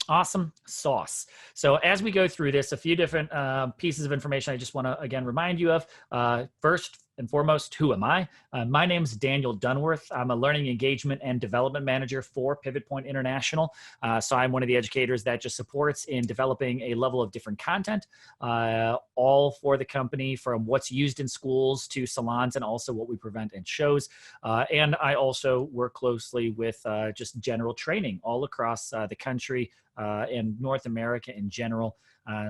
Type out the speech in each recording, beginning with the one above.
Awesome sauce. So as we go through this, a few different pieces of information I just want to, again, remind you of. First and foremost, who am I? My name is Daniel Dunworth. I'm a learning engagement and development manager for Pivot Point International. So I'm one of the educators that just supports in developing a level of different content, all for the company, from what's used in schools to salons, and also what we prevent in shows. And I also work closely with just general training all across the country, and North America in general.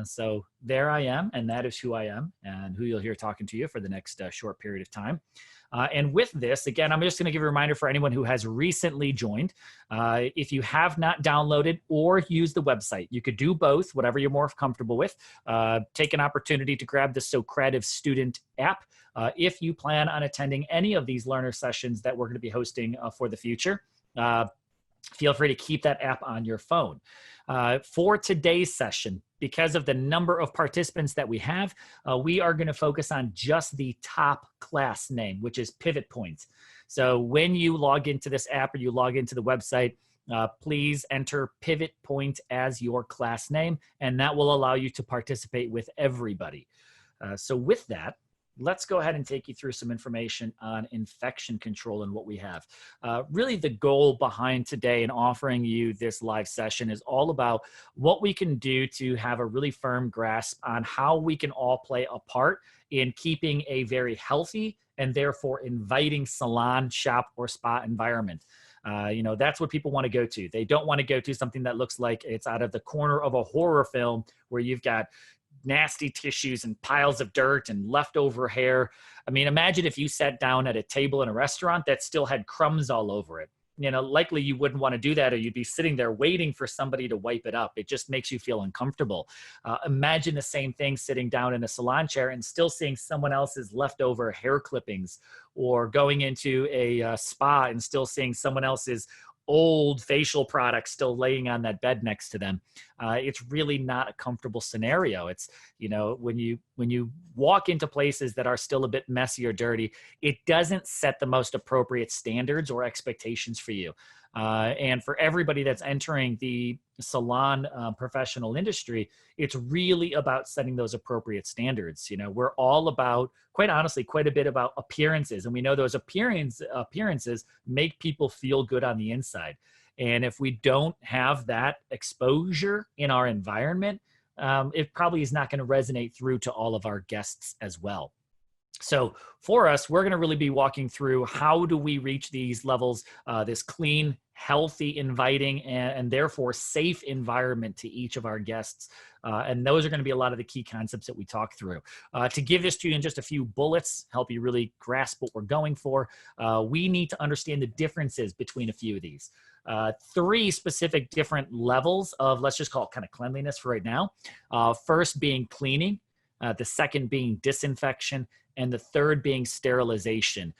So there I am, and that is who I am, and who you'll hear talking to you for the next short period of time. And with this, again, I'm just going to give a reminder for anyone who has recently joined. If you have not downloaded or used the website, you could do both, whatever you're more comfortable with. Take an opportunity to grab the Socrative Student app if you plan on attending any of these learner sessions that we're going to be hosting for the future. Feel free to keep that app on your phone. For today's session, because of the number of participants that we have, we are going to focus on just the top class name, which is Pivot Point. So when you log into this app or you log into the website, please enter Pivot Point as your class name, and that will allow you to participate with everybody. So with that, let's go ahead and take you through some information on infection control and what we have. Really, the goal behind today and offering you this live session is all about what we can do to have a really firm grasp on how we can all play a part in keeping a very healthy and therefore inviting salon, shop, or spa environment. That's what people want to go to. They don't want to go to something that looks like it's out of the corner of a horror film where you've got nasty tissues and piles of dirt and leftover hair. I mean, imagine if you sat down at a table in a restaurant that still had crumbs all over it. Likely you wouldn't want to do that, or you'd be sitting there waiting for somebody to wipe it up. It just makes you feel uncomfortable. Imagine the same thing sitting down in a salon chair and still seeing someone else's leftover hair clippings, or going into a spa and still seeing someone else's old facial products still laying on that bed next to them. It's really not a comfortable scenario. It's, when you walk into places that are still a bit messy or dirty, it doesn't set the most appropriate standards or expectations for you. And for everybody that's entering the salon professional industry, it's really about setting those appropriate standards. We're all about, quite honestly, quite a bit about appearances. And we know those appearances make people feel good on the inside. And if we don't have that exposure in our environment, it probably is not going to resonate through to all of our guests as well. So for us, we're going to really be walking through how do we reach these levels, this clean, healthy, inviting, and therefore safe environment to each of our guests. And those are going to be a lot of the key concepts that we talk through. To give this to you in just a few bullets, help you really grasp what we're going for, we need to understand the differences between a few of these. Three specific different levels of, let's just call it kind of cleanliness for right now. First being cleaning, the second being disinfection, and the third being sterilization.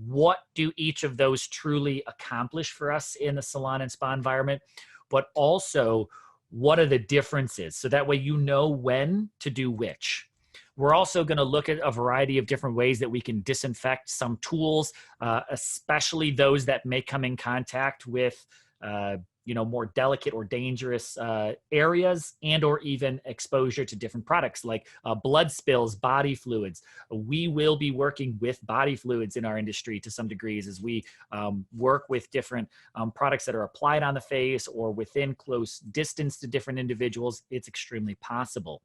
What do each of those truly accomplish for us in the salon and spa environment? But also, what are the differences? So that way you know when to do which. We're also going to look at a variety of different ways that we can disinfect some tools, especially those that may come in contact with more delicate or dangerous areas, and or even exposure to different products like blood spills, body fluids. We will be working with body fluids in our industry to some degrees as we work with different products that are applied on the face or within close distance to different individuals. It's extremely possible.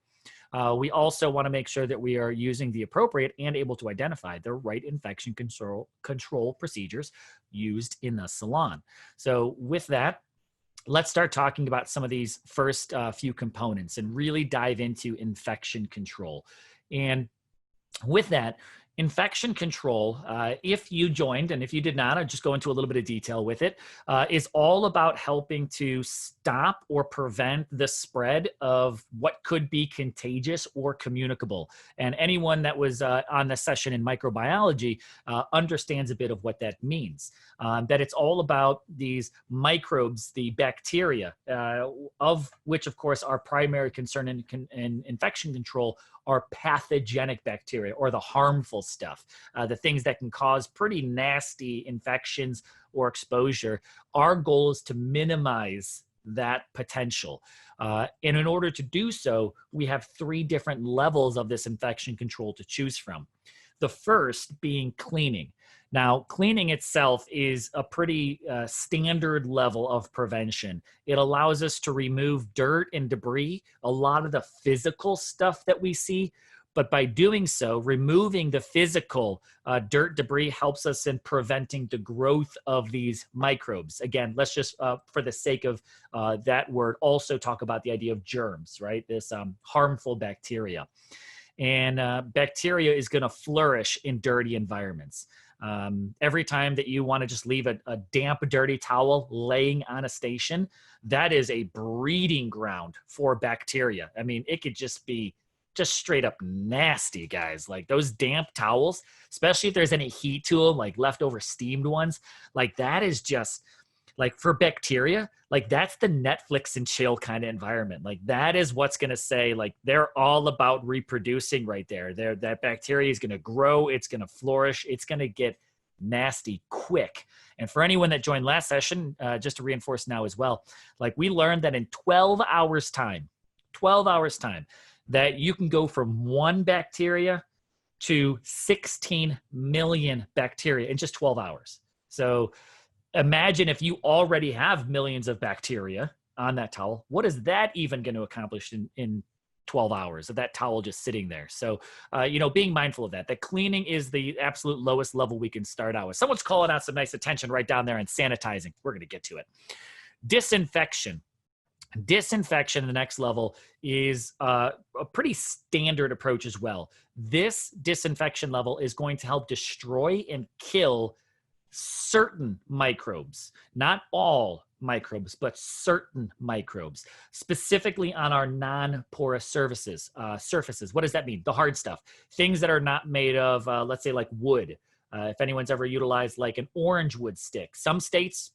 We also want to make sure that we are using the appropriate and able to identify the right infection control procedures used in the salon. So with that, let's start talking about some of these first few components and really dive into infection control. And with that, infection control, if you joined, and if you did not, I'll just go into a little bit of detail with it, is all about helping to stop or prevent the spread of what could be contagious or communicable. And anyone that was on the session in microbiology understands a bit of what that means. That it's all about these microbes, the bacteria, of which, of course, our primary concern in infection control are pathogenic bacteria, or the harmful stuff, the things that can cause pretty nasty infections or exposure. Our goal is to minimize that potential. And in order to do so, we have 3 different levels of this infection control to choose from. The first being cleaning. Now, cleaning itself is a pretty standard level of prevention. It allows us to remove dirt and debris, a lot of the physical stuff that we see. But by doing so, removing the physical dirt debris helps us in preventing the growth of these microbes. Again, let's just, for the sake of that word, also talk about the idea of germs, right? This harmful bacteria. And bacteria is going to flourish in dirty environments. Every time that you want to just leave a damp, dirty towel laying on a station, that is a breeding ground for bacteria. I mean, it could just be just straight up nasty, guys. Like those damp towels, especially if there's any heat to them, like leftover steamed ones, like that is just like for bacteria, like that's the Netflix and chill kind of environment. Like that is what's going to say, like they're all about reproducing right there. That bacteria is going to grow. It's going to flourish. It's going to get nasty quick. And for anyone that joined last session, just to reinforce now as well, like we learned that in 12 hours time, that you can go from 1 bacteria to 16 million bacteria in just 12 hours. So imagine if you already have millions of bacteria on that towel, what is that even going to accomplish in 12 hours of that towel just sitting there? So, being mindful of that cleaning is the absolute lowest level we can start out with. Someone's calling out some nice attention right down there and sanitizing. We're going to get to it. Disinfection, the next level, is a pretty standard approach as well. This disinfection level is going to help destroy and kill certain microbes, not all microbes, but certain microbes, specifically on our non-porous surfaces. What does that mean? The hard stuff, things that are not made of, let's say like wood. If anyone's ever utilized like an orange wood stick, some states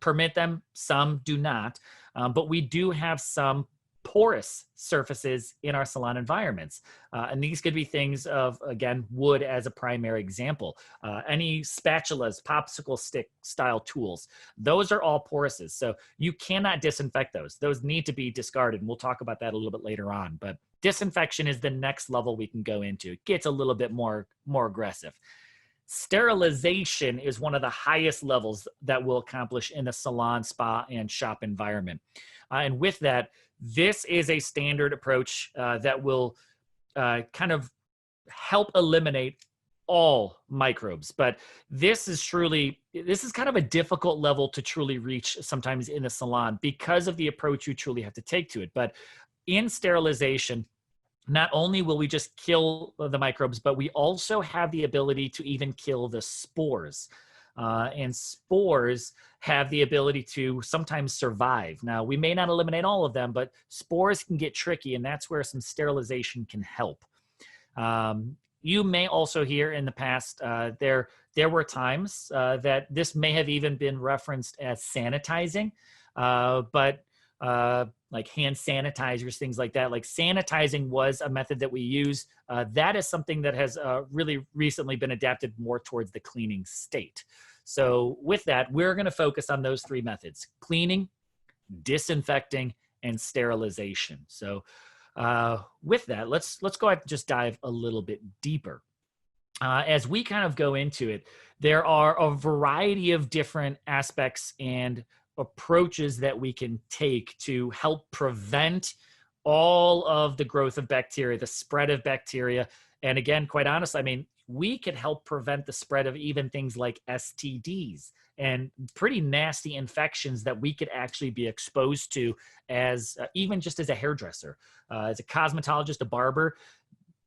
permit them, some do not. But we do have some porous surfaces in our salon environments. And these could be things of, again, wood as a primary example. Any spatulas, popsicle stick style tools, those are all porous's. So you cannot disinfect those. Those need to be discarded. And we'll talk about that a little bit later on. But disinfection is the next level we can go into. It gets a little bit more aggressive. Sterilization is one of the highest levels that we'll accomplish in a salon, spa, and shop environment. And with that, this is a standard approach that will kind of help eliminate all microbes. But this is kind of a difficult level to truly reach sometimes in a salon because of the approach you truly have to take to it. But in sterilization, not only will we just kill the microbes, but we also have the ability to even kill the spores. And spores have the ability to sometimes survive. Now, we may not eliminate all of them, but spores can get tricky, and that's where some sterilization can help. You may also hear in the past, there were times that this may have even been referenced as sanitizing, but like hand sanitizers, things like that. Like sanitizing was a method that we use. That is something that has really recently been adapted more towards the cleaning state. So with that, we're going to focus on those 3 methods: cleaning, disinfecting, and sterilization. So with that, let's go ahead and just dive a little bit deeper. As we kind of go into it, there are a variety of different aspects and approaches that we can take to help prevent all of the growth of bacteria, the spread of bacteria. And again, quite honestly, I mean, we could help prevent the spread of even things like STDs and pretty nasty infections that we could actually be exposed to as even just as a hairdresser, as a cosmetologist, a barber.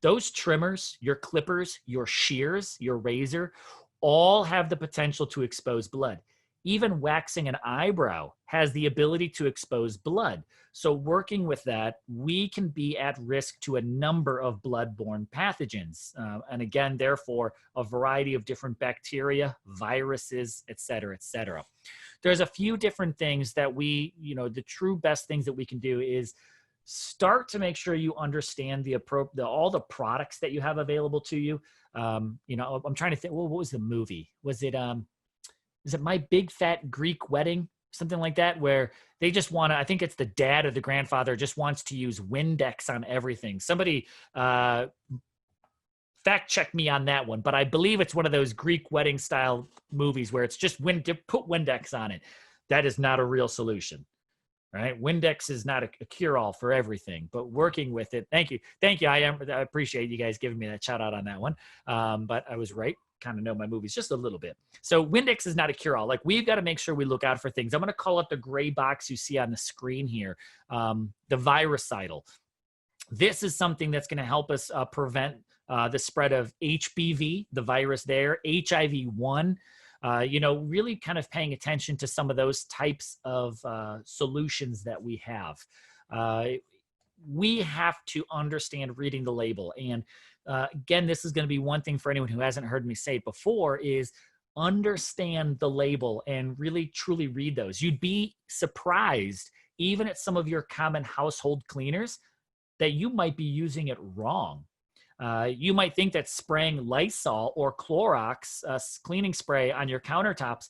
Those trimmers, your clippers, your shears, your razor, all have the potential to expose blood. Even waxing an eyebrow has the ability to expose blood. So working with that, we can be at risk to a number of bloodborne pathogens. And again, therefore, a variety of different bacteria, viruses, et cetera, et cetera. There's a few different things that the true best things that we can do is start to make sure you understand all the products that you have available to you. I'm trying to think, what was the movie? Was it My Big Fat Greek Wedding? something like that, where they just want to, I think it's the dad or the grandfather just wants to use Windex on everything. Somebody fact check me on that one, but I believe it's one of those Greek wedding style movies where it's just put Windex on it. That is not a real solution, right? Windex is not a cure-all for everything, but working with it. Thank you. I appreciate you guys giving me that shout out on that one. But I was right. Kind of know my movies just a little bit. So Windex is not a cure-all. Like, we've got to make sure we look out for things. I'm going to call it the gray box you see on the screen here, the virucidal. This is something that's going to help us prevent the spread of HBV, the virus there, HIV-1, really kind of paying attention to some of those types of solutions that we have. We have to understand reading the label. And again, this is going to be one thing for anyone who hasn't heard me say it before, is understand the label and really truly read those. You'd be surprised, even at some of your common household cleaners, that you might be using it wrong. You might think that spraying Lysol or Clorox cleaning spray on your countertops,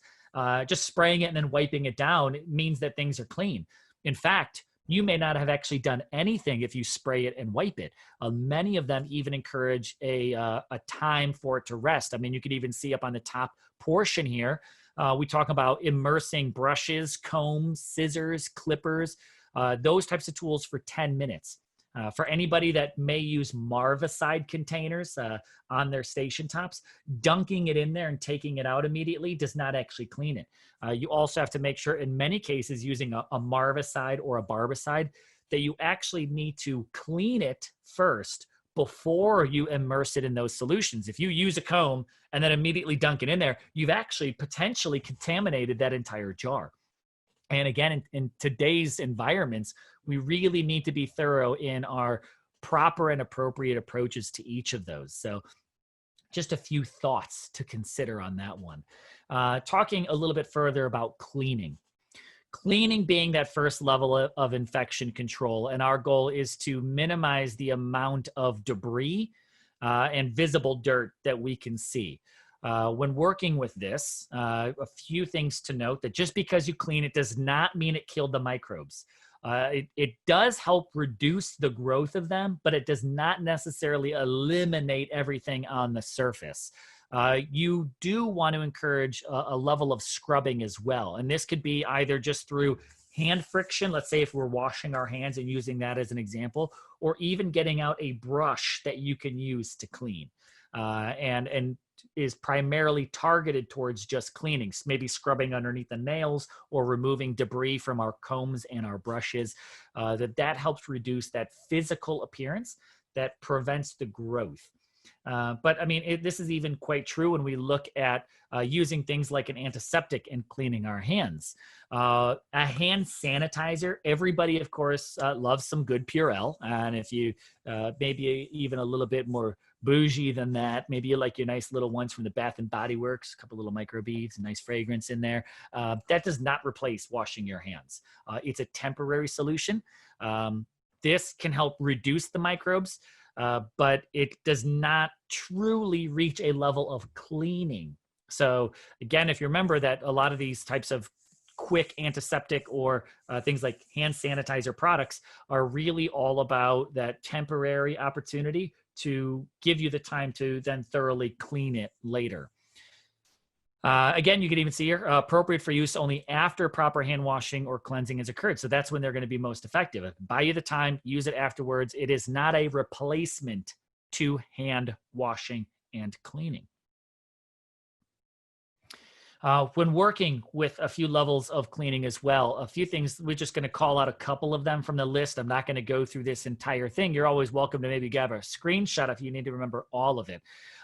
just spraying it and then wiping it down, means that things are clean. In fact, you may not have actually done anything if you spray it and wipe it. Many of them even encourage a time for it to rest. I mean, you could even see up on the top portion here, we talk about immersing brushes, combs, scissors, clippers, those types of tools for 10 minutes. For anybody that may use Marvicide containers on their station tops, dunking it in there and taking it out immediately does not actually clean it. You also have to make sure, in many cases, using a Marvicide or a Barbicide, that you actually need to clean it first before you immerse it in those solutions. If you use a comb and then immediately dunk it in there, you've actually potentially contaminated that entire jar. And again, in today's environments, we really need to be thorough in our proper and appropriate approaches to each of those. So just a few thoughts to consider on that one. Talking a little bit further about cleaning. Cleaning being that first level of infection control, and our goal is to minimize the amount of debris and visible dirt that we can see. When working with this, a few things to note: that just because you clean it does not mean it killed the microbes. It does help reduce the growth of them, but it does not necessarily eliminate everything on the surface. You do want to encourage a level of scrubbing as well. And this could be either just through hand friction, let's say if we're washing our hands and using that as an example, or even getting out a brush that you can use to clean. And is primarily targeted towards just cleaning, maybe scrubbing underneath the nails or removing debris from our combs and our brushes. That helps reduce that physical appearance that prevents the growth. But I mean, this is even quite true when we look at using things like an antiseptic and cleaning our hands. A hand sanitizer, everybody, of course, loves some good Purell. And if you maybe even a little bit more bougie than that, maybe you like your nice little ones from the Bath and Body Works, a couple little microbeads, a nice fragrance in there. That does not replace washing your hands. It's a temporary solution. This can help reduce the microbes, but it does not truly reach a level of cleaning. So again, if you remember that a lot of these types of quick antiseptic or things like hand sanitizer products are really all about that temporary opportunity to give you the time to then thoroughly clean it later. Again, you can even see here, appropriate for use only after proper hand washing or cleansing has occurred. So that's when they're going to be most effective. Buy you the time, use it afterwards. It is not a replacement to hand washing and cleaning. When working with a few levels of cleaning as well, a few things, we're just going to call out a couple of them from the list. I'm not going to go through this entire thing. You're always welcome to maybe grab a screenshot if you need to remember all of it.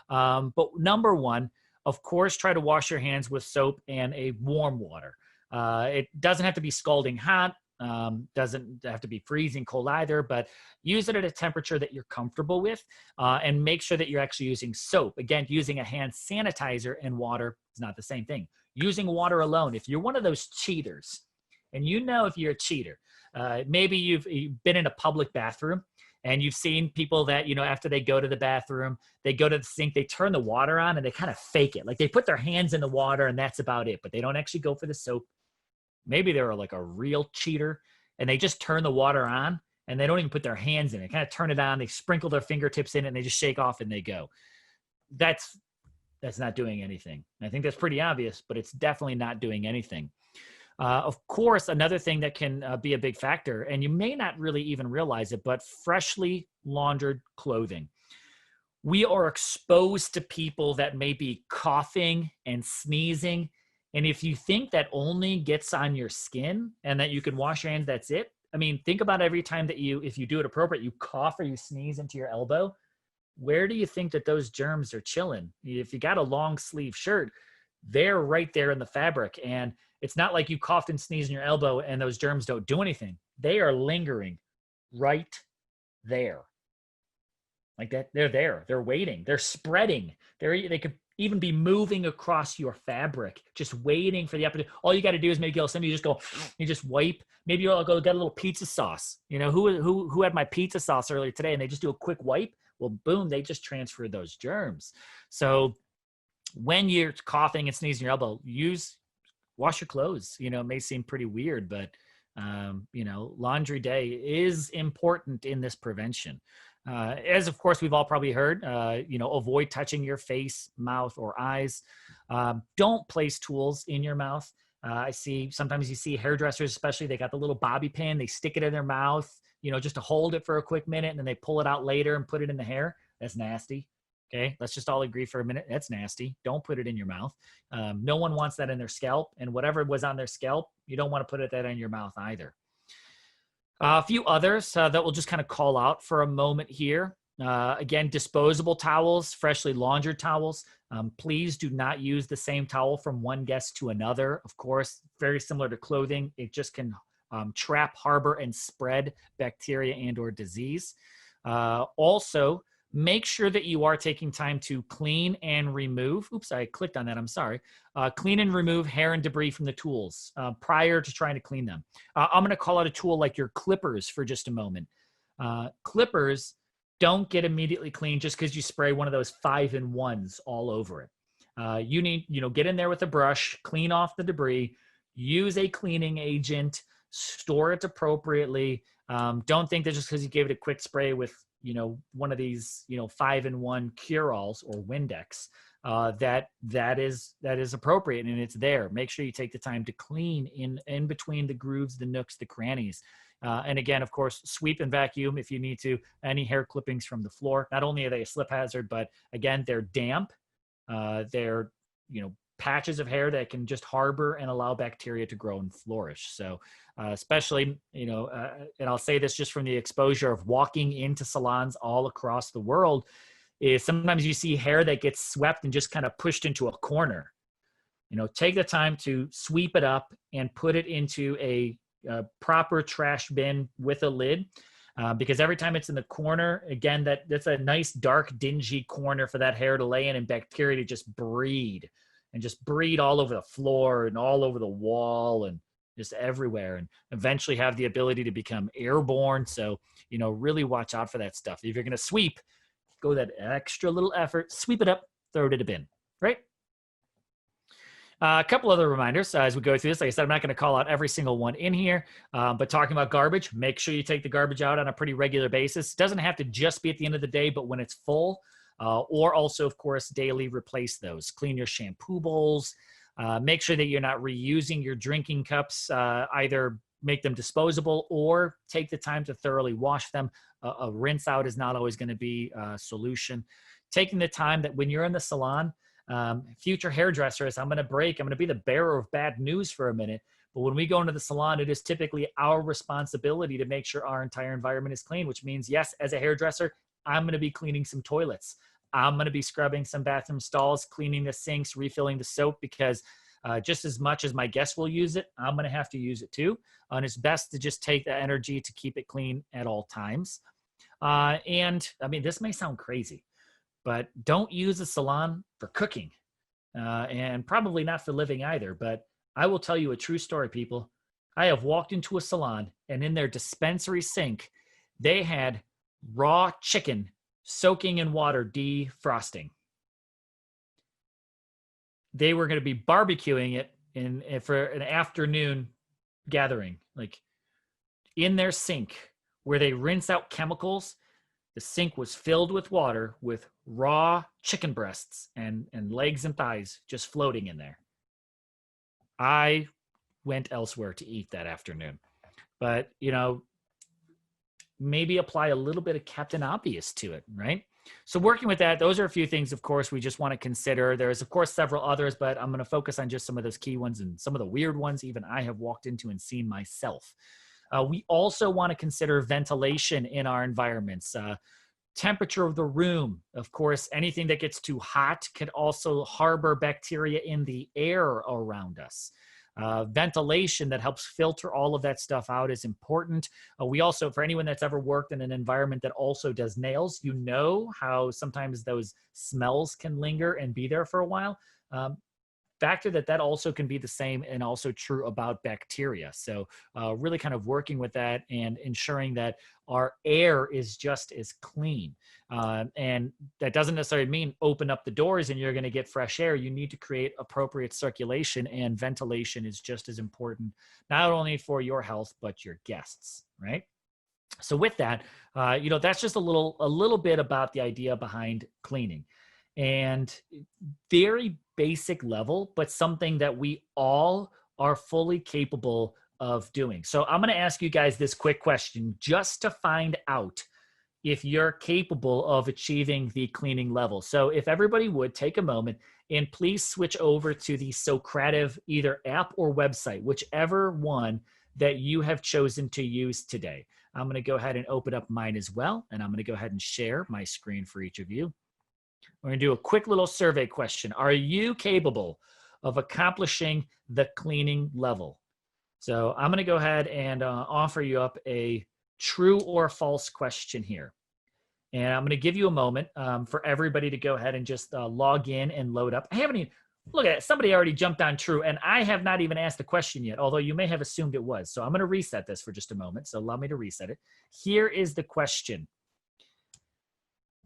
But number one, of course, try to wash your hands with soap and a warm water. It doesn't have to be scalding hot, doesn't have to be freezing cold either, but use it at a temperature that you're comfortable with, and make sure that you're actually using soap. Again, using a hand sanitizer and water is not the same thing. Using water alone, if you're one of those cheaters, and you know if you're a cheater, maybe you've been in a public bathroom and you've seen people that, after they go to the bathroom, they go to the sink, they turn the water on and they kind of fake it. Like they put their hands in the water and that's about it, but they don't actually go for the soap. maybe they're like a real cheater and they just turn the water on and they don't even put their hands in it. Kind of turn it on, they sprinkle their fingertips in it and they just shake off and they go. That's not doing anything. I think that's pretty obvious, but it's definitely not doing anything. Of course, another thing that can be a big factor, and you may not really even realize it, but freshly laundered clothing. We are exposed to people that may be coughing and sneezing. And if you think that only gets on your skin and that you can wash your hands, that's it. I mean, think about every time that if you do it appropriate, you cough or you sneeze into your elbow. Where do you think that those germs are chilling? If you got a long sleeve shirt, they're right there in the fabric. And it's not like you coughed and sneezed in your elbow and those germs don't do anything. They are lingering right there. Like that, they're there. They're waiting. They're spreading. They could even be moving across your fabric, just waiting for the opportunity. All you got to do is maybe you just go, you just wipe. Maybe you'll go get a little pizza sauce. You know, who had my pizza sauce earlier today, and they just do a quick wipe. Well, boom, they just transfer those germs. So when you're coughing and sneezing your elbow, wash your clothes. You know, it may seem pretty weird, but you know, laundry day is important in this prevention. As of course we've all probably heard, you know, avoid touching your face, mouth, or eyes. Don't place tools in your mouth. Sometimes you see hairdressers, especially, they got the little bobby pin, they stick it in their mouth, you know, just to hold it for a quick minute, and then they pull it out later and put it in the hair. That's nasty. Okay, let's just all agree for a minute. That's nasty. Don't put it in your mouth. No one wants that in their scalp, and whatever was on their scalp, you don't want to put that in your mouth either. A few others that we'll just kind of call out for a moment here. Again, disposable towels, freshly laundered towels. Please do not use the same towel from one guest to another. Of course, very similar to clothing. It just can trap, harbor, and spread bacteria and or disease. Also, make sure that you are taking time to clean and remove. Oops, I clicked on that. I'm sorry. Clean and remove hair and debris from the tools prior to trying to clean them. I'm going to call out a tool like your clippers for just a moment. Clippers don't get immediately clean just because you spray one of those 5-in-1s all over it. You need, get in there with a brush, clean off the debris, use a cleaning agent, store it appropriately. Don't think that just because you gave it a quick spray with one of these, 5-in-1 cure-alls or Windex, that is appropriate and it's there. Make sure you take the time to clean in between the grooves, the nooks, the crannies. And again, of course, sweep and vacuum if you need to. Any hair clippings from the floor. Not only are they a slip hazard, but again, they're damp. They're, patches of hair that can just harbor and allow bacteria to grow and flourish. So especially, and I'll say this just from the exposure of walking into salons all across the world, is sometimes you see hair that gets swept and just kind of pushed into a corner. Take the time to sweep it up and put it into a proper trash bin with a lid. Because every time it's in the corner, again, that's a nice, dark, dingy corner for that hair to lay in and bacteria to just breed all over the floor and all over the wall and just everywhere, and eventually have the ability to become airborne. So, really watch out for that stuff. If you're going to sweep, go that extra little effort, sweep it up, throw it in a bin, right? A couple other reminders as we go through this. Like I said, I'm not going to call out every single one in here, but talking about garbage, make sure you take the garbage out on a pretty regular basis. It doesn't have to just be at the end of the day, but when it's full, or also, of course, daily replace those. Clean your shampoo bowls. Make sure that you're not reusing your drinking cups. Either make them disposable or take the time to thoroughly wash them. A rinse out is not always going to be a solution. Taking the time that when you're in the salon, future hairdressers, I'm going to be the bearer of bad news for a minute. But when we go into the salon, it is typically our responsibility to make sure our entire environment is clean, which means, yes, as a hairdresser, I'm going to be cleaning some toilets. I'm going to be scrubbing some bathroom stalls, cleaning the sinks, refilling the soap, because just as much as my guests will use it, I'm going to have to use it too. And it's best to just take the energy to keep it clean at all times. And I mean, this may sound crazy, but don't use a salon for cooking, and probably not for living either. But I will tell you a true story, people. I have walked into a salon, and in their dispensary sink, they had raw chicken soaking in water, defrosting. They were going to be barbecuing it for an afternoon gathering, like in their sink where they rinse out chemicals, the sink was filled with water with raw chicken breasts and legs and thighs just floating in there. I went elsewhere to eat that afternoon. But, you know, maybe apply a little bit of Captain Obvious to it, right? So working with that, those are a few things, of course, we just want to consider. There's, of course, several others, but I'm going to focus on just some of those key ones and some of the weird ones even I have walked into and seen myself. We also want to consider ventilation in our environments. Temperature of the room. Of course, anything that gets too hot could also harbor bacteria in the air around us. Ventilation that helps filter all of that stuff out is important. We also, for anyone that's ever worked in an environment that also does nails, you know how sometimes those smells can linger and be there for a while. Factor that also can be the same and also true about bacteria. So really kind of working with that and ensuring that our air is just as clean. And that doesn't necessarily mean open up the doors and you're going to get fresh air. You need to create appropriate circulation, and ventilation is just as important, not only for your health, but your guests, right? So with that, you know, that's just a little bit about the idea behind cleaning. And very basic level, but something that we all are fully capable of doing. So I'm going to ask you guys this quick question just to find out if you're capable of achieving the cleaning level. So if everybody would take a moment and please switch over to the Socrative either app or website, whichever one that you have chosen to use today. I'm going to go ahead and open up mine as well, and I'm going to go ahead and share my screen for each of you. We're going to do a quick little survey question. Are you capable of accomplishing the cleaning level? So I'm going to go ahead and offer you up a true or false question here. And I'm going to give you a moment for everybody to go ahead and just log in and load up. I haven't even, look at it, somebody already jumped on true, and I have not even asked the question yet, although you may have assumed it was. So I'm going to reset this for just a moment. So allow me to reset it. Here is the question.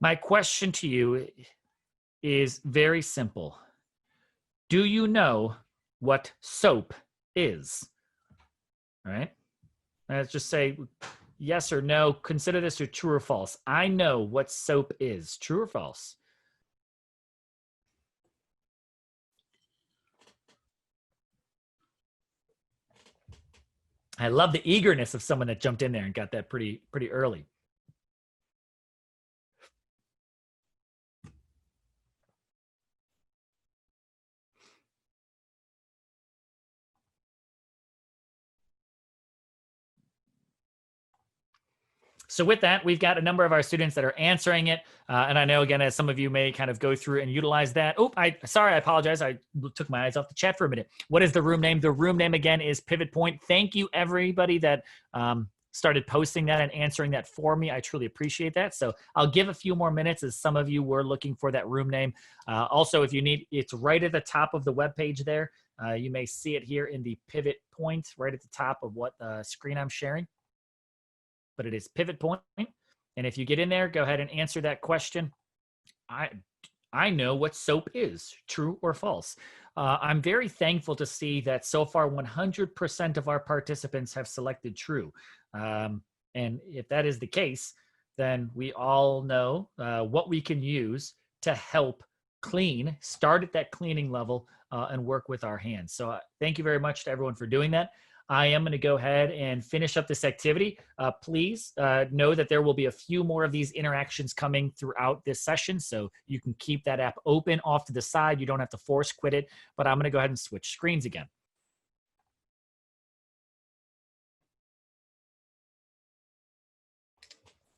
My question to you is very simple. Do you know what soap is? All right. Let's just say yes or no. Consider this your true or false. I know what soap is. True or false? I love the eagerness of someone that jumped in there and got that pretty early. So with that, we've got a number of our students that are answering it. And I know, again, as some of you may kind of go through and utilize that. Oh, sorry, I apologize. I took my eyes off the chat for a minute. What is the room name? The room name, again, is Pivot Point. Thank you, everybody that started posting that and answering that for me. I truly appreciate that. So I'll give a few more minutes as some of you were looking for that room name. Also, if you need, it's right at the top of the webpage there. You may see it here in the Pivot Point right at the top of what screen I'm sharing. But it is Pivot Point. And if you get in there, go ahead and answer that question. I know what soap is, true or false. I'm very thankful to see that so far 100% of our participants have selected true. And if that is the case, then we all know what we can use to help clean, start at that cleaning level and work with our hands. So thank you very much to everyone for doing that. I am going to go ahead and finish up this activity. Please know that there will be a few more of these interactions coming throughout this session, so you can keep that app open off to the side. You don't have to force quit it, but I'm going to go ahead and switch screens again.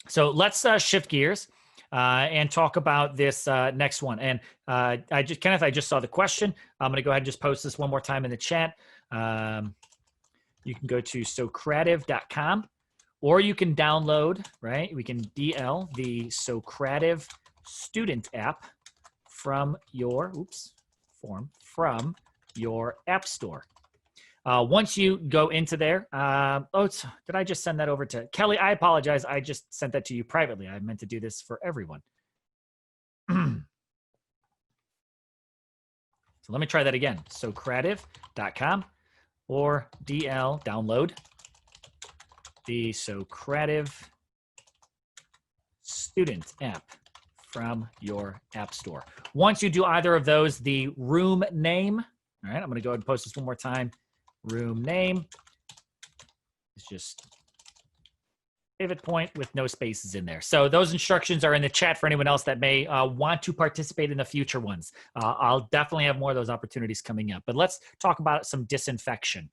So let's shift gears and talk about this next one. And Kenneth, I just saw the question. I'm going to go ahead and just post this one more time in the chat. You can go to Socrative.com, or you can download, right? We can DL the Socrative student app from your, from your app store. Once you go into there, did I just send that over to Kelly? I apologize. I just sent that to you privately. I meant to do this for everyone. So let me try that again. Socrative.com. or DL, download the Socrative student app from your app store. Once you do either of those, the room name, all right, I'm gonna go ahead and post this one more time. Room name is just pivot point with no spaces in there. So those instructions are in the chat for anyone else that may want to participate in the future ones. I'll definitely have more of those opportunities coming up. But let's talk about some disinfection.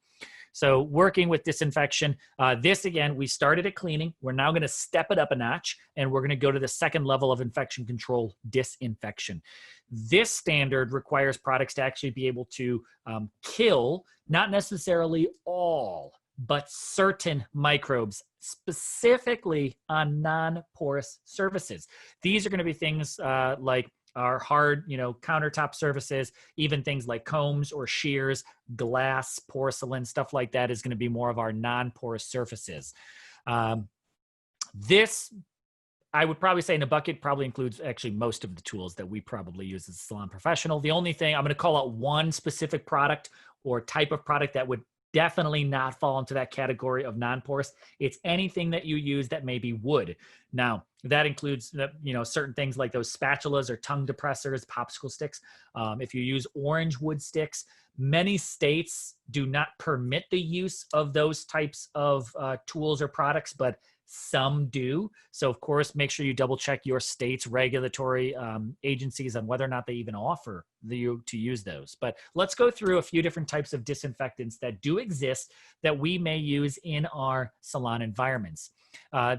So working with disinfection, this again, we started at cleaning. We're now going to step it up a notch, and we're going to go to the second level of infection control, disinfection. This standard requires products to actually be able to kill, not necessarily all, but certain microbes, specifically on non-porous surfaces. These are going to be things like our hard, countertop surfaces, even things like combs or shears, glass, porcelain, stuff like that is going to be more of our non-porous surfaces. This, I would probably say in a bucket, probably includes actually most of the tools that we probably use as a salon professional. The only thing, I'm going to call out one specific product or type of product that would definitely not fall into that category of non-porous. It's anything that you use that may be wood. Now, that includes certain things like those spatulas or tongue depressors, popsicle sticks. If you use orange wood sticks, many states do not permit the use of those types of tools or products, but some do. So of course, make sure you double check your state's regulatory agencies on whether or not they even offer you to use those. But let's go through a few different types of disinfectants that do exist that we may use in our salon environments.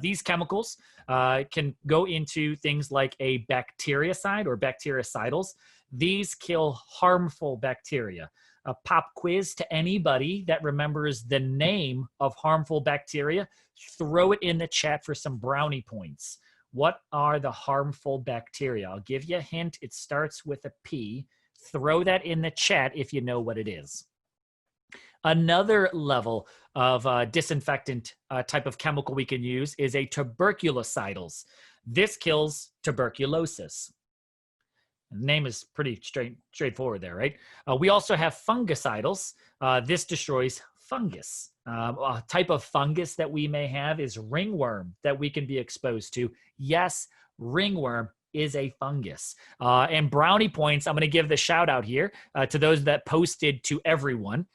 These chemicals can go into things like a bactericide or bactericidals. These kill harmful bacteria. A pop quiz to anybody that remembers the name of harmful bacteria. Throw it in the chat for some brownie points. What are the harmful bacteria? I'll give you a hint. It starts with a P. Throw that in the chat if you know what it is. Another level of disinfectant type of chemical we can use is a tuberculocidals. This kills tuberculosis. The name is pretty straightforward there, right? We also have fungicidals. This destroys fungus. A type of fungus that we may have is ringworm that we can be exposed to. Yes, ringworm is a fungus. And brownie points, I'm going to give the shout out here to those that posted to everyone.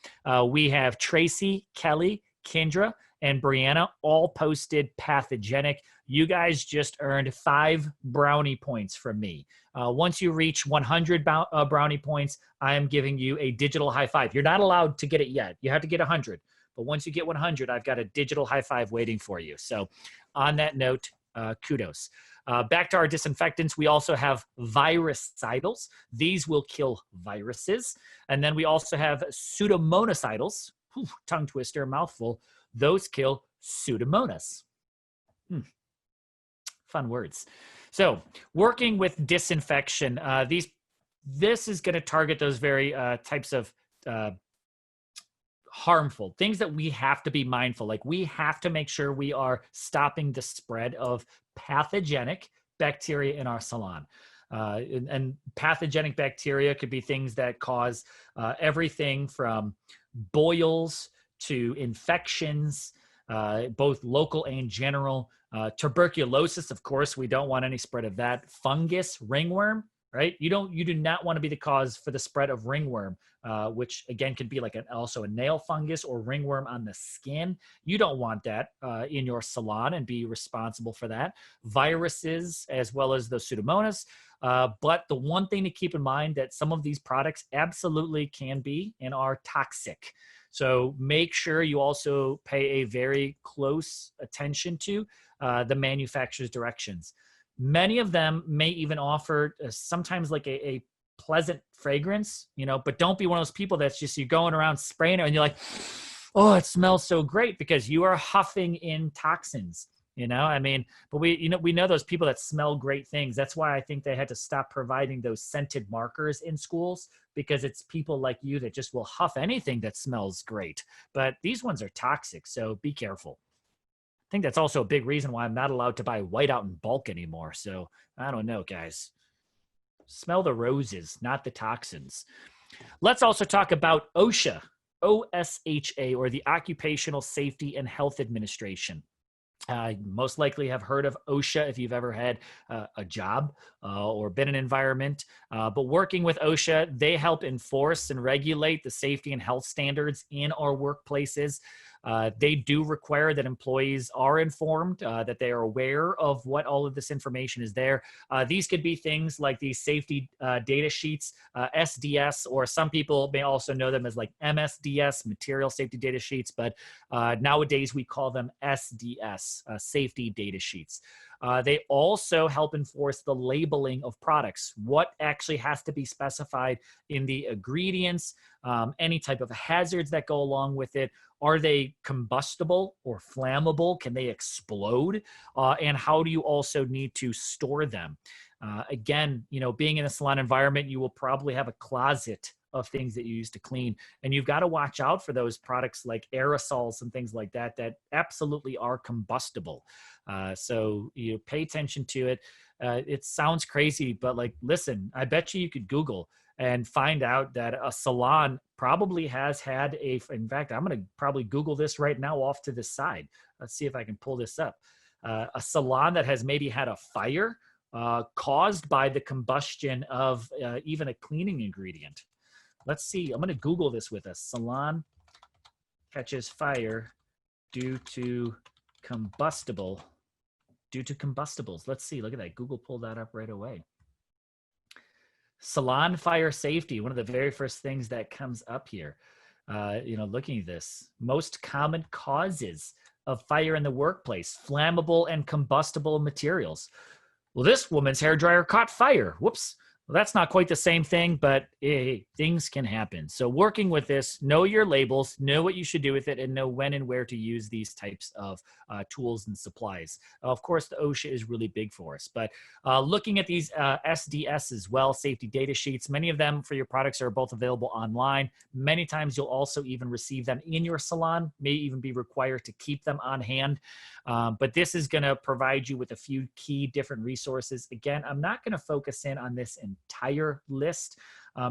We have Tracy, Kelly, Kendra, and Brianna all posted pathogenic. You guys just earned 5 brownie points from me. Once you reach 100 brownie points, I am giving you a digital high five. You're not allowed to get it yet. You have to get 100. But once you get 100, I've got a digital high five waiting for you. So on that note, kudos. Back to our disinfectants, we also have virucidals. These will kill viruses. And then we also have pseudomonacidals. Whew, tongue twister, mouthful. Those kill Pseudomonas. Fun words. So working with disinfection, this is going to target those very types of harmful things that we have to be mindful. Like we have to make sure we are stopping the spread of pathogenic bacteria in our salon. And pathogenic bacteria could be things that cause everything from boils to infections, both local and general. Tuberculosis, of course, we don't want any spread of that. Fungus, ringworm, right? You do not want to be the cause for the spread of ringworm, which again could be like also a nail fungus or ringworm on the skin. You don't want that in your salon and be responsible for that. Viruses as well as the Pseudomonas. But the one thing to keep in mind that some of these products absolutely can be and are toxic. So make sure you also pay a very close attention to the manufacturer's directions. Many of them may even offer sometimes like a pleasant fragrance, but don't be one of those people that's just you're going around spraying it and you're like, oh, it smells so great because you are huffing in toxins. But we know those people that smell great things. That's why I think they had to stop providing those scented markers in schools, because it's people like you that just will huff anything that smells great. But these ones are toxic, so be careful. I think that's also a big reason why I'm not allowed to buy whiteout in bulk anymore. So I don't know, guys. Smell the roses, not the toxins. Let's also talk about OSHA. OSHA, or the Occupational Safety and Health Administration. Most likely have heard of OSHA if you've ever had a job or been in an environment. But working with OSHA, they help enforce and regulate the safety and health standards in our workplaces. They do require that employees are informed, that they are aware of what all of this information is there. These could be things like these safety data sheets, SDS, or some people may also know them as like MSDS, material safety data sheets, but nowadays we call them SDS, safety data sheets. They also help enforce the labeling of products, what actually has to be specified in the ingredients, any type of hazards that go along with it. Are they combustible or flammable? Can they explode? And how do you also need to store them? Again, being in a salon environment, you will probably have a closet of things that you use to clean. And you've got to watch out for those products like aerosols and things like that, that absolutely are combustible. So you pay attention to it. It sounds crazy, but like, listen, I bet you could Google and find out that a salon probably has had in fact, I'm going to probably Google this right now off to the side. Let's see if I can pull this up. A salon that has maybe had a fire caused by the combustion of even a cleaning ingredient. Let's see. I'm going to Google this with us. Salon catches fire due to combustibles. Let's see. Look at that. Google pulled that up right away. Salon fire safety, one of the very first things that comes up here. Looking at this, most common causes of fire in the workplace, flammable and combustible materials. Well, this woman's hairdryer caught fire. Whoops. Well, that's not quite the same thing, but hey, things can happen. So working with this, know your labels, know what you should do with it, and know when and where to use these types of tools and supplies. Of course, the OSHA is really big for us, but looking at these SDS as well, safety data sheets, many of them for your products are both available online. Many times you'll also even receive them in your salon, may even be required to keep them on hand. But this is going to provide you with a few key different resources. Again, I'm not going to focus in on this entire list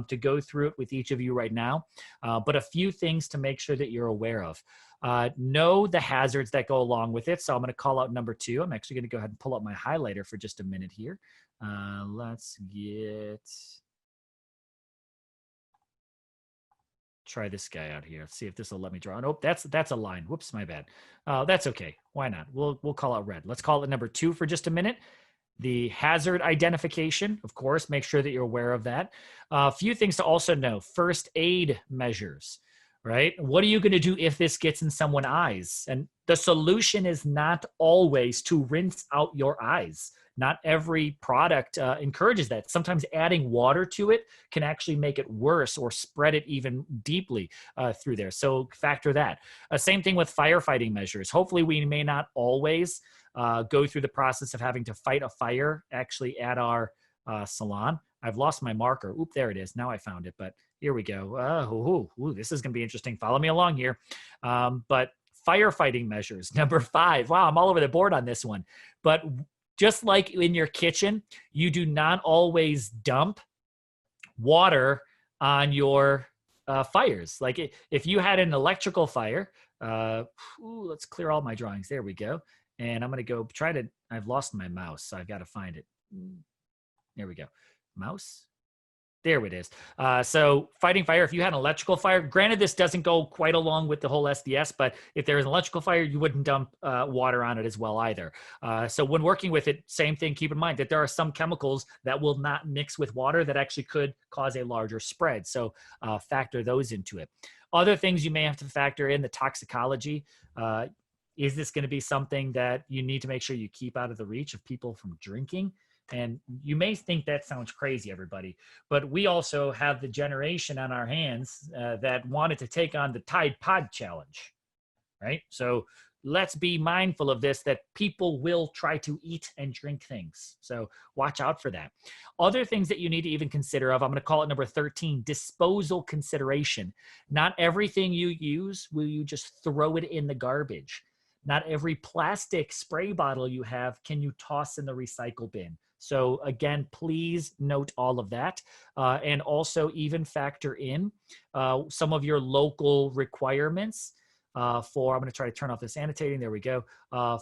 to go through it with each of you right now, but a few things to make sure that you're aware of. Know the hazards that go along with it. So I'm going to call out number 2. I'm actually going to go ahead and pull up my highlighter for just a minute here. Let's try this guy out here. Let's see if this will let me draw. Nope, that's a line. Whoops, my bad. That's okay. Why not? We'll call out red. Let's call it number 2 for just a minute. The hazard identification, of course, make sure that you're aware of that. A few things to also know. First aid measures, right? What are you going to do if this gets in someone's eyes? And the solution is not always to rinse out your eyes. Not every product encourages that. Sometimes adding water to it can actually make it worse or spread it even deeply through there. So factor that. Same thing with firefighting measures. Hopefully we may not always go through the process of having to fight a fire actually at our salon. I've lost my marker. Oop, there it is. Now I found it, but here we go. This is going to be interesting. Follow me along here. But firefighting measures, number 5. Wow, I'm all over the board on this one. But just like in your kitchen, you do not always dump water on your fires. Like if you had an electrical fire, let's clear all my drawings. There we go. And I'm going to go I've lost my mouse, so I've got to find it. There we go. Mouse. There it is. So fighting fire, if you had an electrical fire, granted, this doesn't go quite along with the whole SDS, but if there is an electrical fire, you wouldn't dump water on it as well either. So when working with it, same thing, keep in mind that there are some chemicals that will not mix with water that actually could cause a larger spread. So factor those into it. Other things you may have to factor in, the toxicology. Is this going to be something that you need to make sure you keep out of the reach of people from drinking? And you may think that sounds crazy, everybody, but we also have the generation on our hands that wanted to take on the Tide Pod Challenge, right? So let's be mindful of this, that people will try to eat and drink things. So watch out for that. Other things that you need to even consider of, I'm going to call it number 13, disposal consideration. Not everything you use will you just throw it in the garbage. Not every plastic spray bottle you have can you toss in the recycle bin. So again, please note all of that. And also even factor in some of your local requirements for, I'm going to try to turn off this annotating. There we go.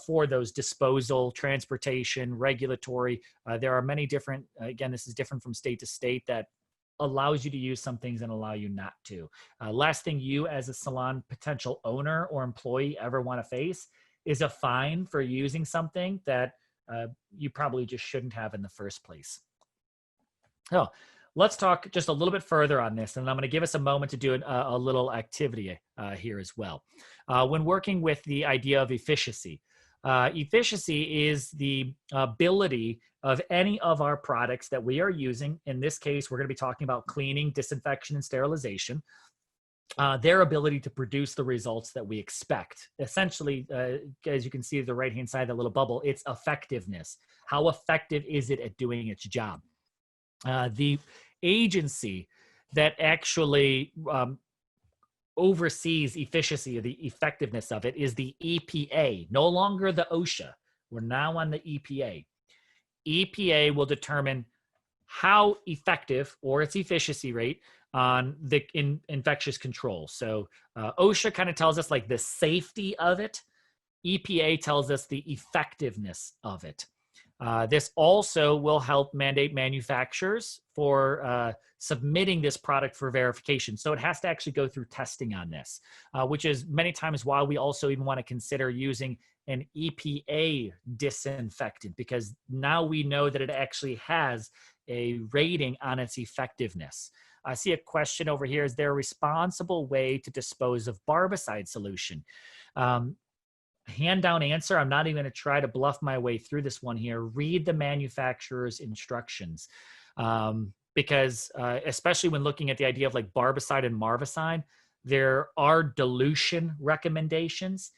For those disposal, transportation, regulatory. There are many different, again, this is different from state to state, that allows you to use some things and allow you not to. Last thing you as a salon potential owner or employee ever want to face is a fine for using something that you probably just shouldn't have in the first place. So let's talk just a little bit further on this, and I'm going to give us a moment to do a little activity here as well. When working with the idea of efficiency, efficiency is the ability of any of our products that we are using. In this case, we're going to be talking about cleaning, disinfection, and sterilization. Their ability to produce the results that we expect. Essentially, as you can see the right-hand side of the little bubble, it's effectiveness. How effective is it at doing its job? The agency that actually oversees efficiency or the effectiveness of it is the EPA, no longer the OSHA. We're now on the EPA. EPA will determine how effective or its efficiency rate on the infectious control. So OSHA kind of tells us like the safety of it. EPA tells us the effectiveness of it. This also will help mandate manufacturers for submitting this product for verification. So it has to actually go through testing on this, which is many times why we also even want to consider using an EPA disinfectant, because now we know that it actually has a rating on its effectiveness. I see a question over here. Is there a responsible way to dispose of barbicide solution? Hand down answer. I'm not even going to try to bluff my way through this one here. Read the manufacturer's instructions, because especially when looking at the idea of like barbicide and marvicide, there are dilution recommendations.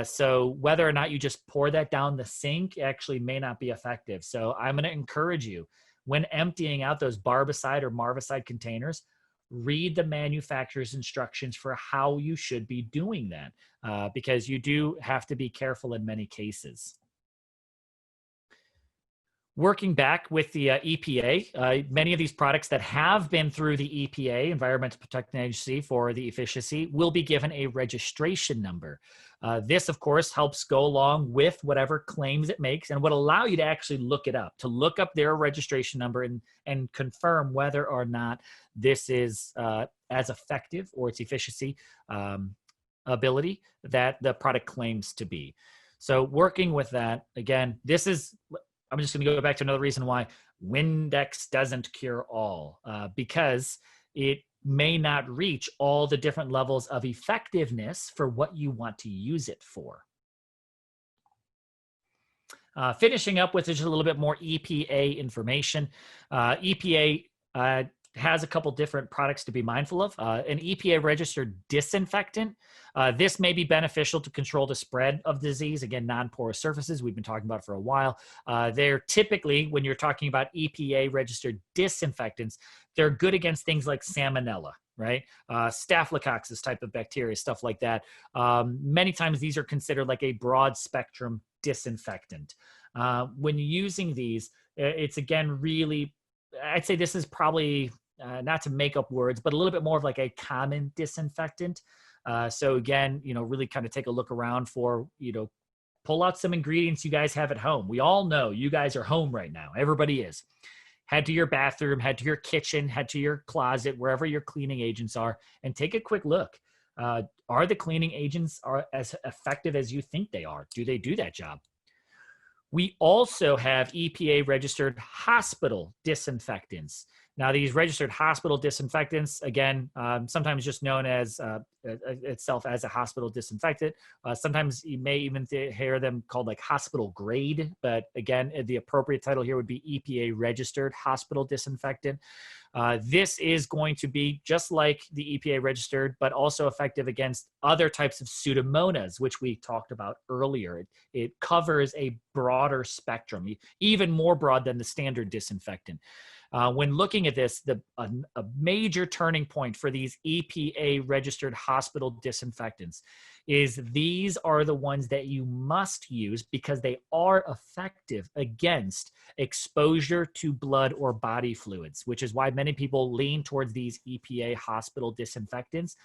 So whether or not you just pour that down the sink actually may not be effective. So I'm going to encourage you, when emptying out those barbicide or marvicide containers, read the manufacturer's instructions for how you should be doing that, because you do have to be careful in many cases. Working back with the EPA, many of these products that have been through the EPA, Environmental Protection Agency, for the efficiency will be given a registration number. This, of course, helps go along with whatever claims it makes and would allow you to actually look it up, to look up their registration number and confirm whether or not this is as effective or its efficiency ability that the product claims to be. So working with that, again, this is... I'm just going to go back to another reason why Windex doesn't cure all, because it may not reach all the different levels of effectiveness for what you want to use it for. Finishing up with just a little bit more EPA information. EPA has a couple different products to be mindful of. An EPA registered disinfectant. This may be beneficial to control the spread of disease. Again, non-porous surfaces, we've been talking about for a while. They're typically, when you're talking about EPA registered disinfectants, they're good against things like salmonella, right? Staphylococcus type of bacteria, stuff like that. Many times these are considered like a broad spectrum disinfectant. When using these, it's again, really, I'd say this is probably, not to make up words, but a little bit more of like a common disinfectant. So again, really kind of take a look around for, pull out some ingredients you guys have at home. We all know you guys are home right now. Everybody is. Head to your bathroom, head to your kitchen, head to your closet, wherever your cleaning agents are, and take a quick look. Are the cleaning agents as effective as you think they are? Do they do that job? We also have EPA registered hospital disinfectants. Now, these registered hospital disinfectants, again, sometimes just known as itself as a hospital disinfectant. Sometimes you may even hear them called like hospital grade, but again, the appropriate title here would be EPA registered hospital disinfectant. This is going to be just like the EPA registered, but also effective against other types of Pseudomonas, which we talked about earlier. It covers a broader spectrum, even more broad than the standard disinfectant. When looking at this, a major turning point for these EPA registered hospital disinfectants is these are the ones that you must use because they are effective against exposure to blood or body fluids, which is why many people lean towards these EPA hospital disinfectants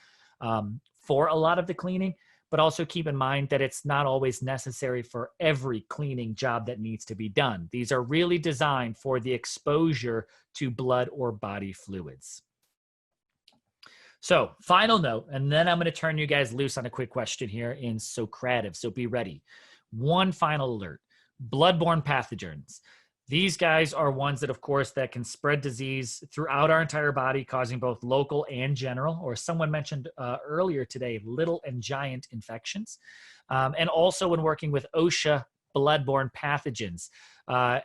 for a lot of the cleaning. But also keep in mind that it's not always necessary for every cleaning job that needs to be done. These are really designed for the exposure to blood or body fluids. So final note, and then I'm going to turn you guys loose on a quick question here in Socrative. So be ready. One final alert: bloodborne pathogens. These guys are ones that, of course, that can spread disease throughout our entire body, causing both local and general, or someone mentioned earlier today, little and giant infections. And also when working with OSHA bloodborne pathogens.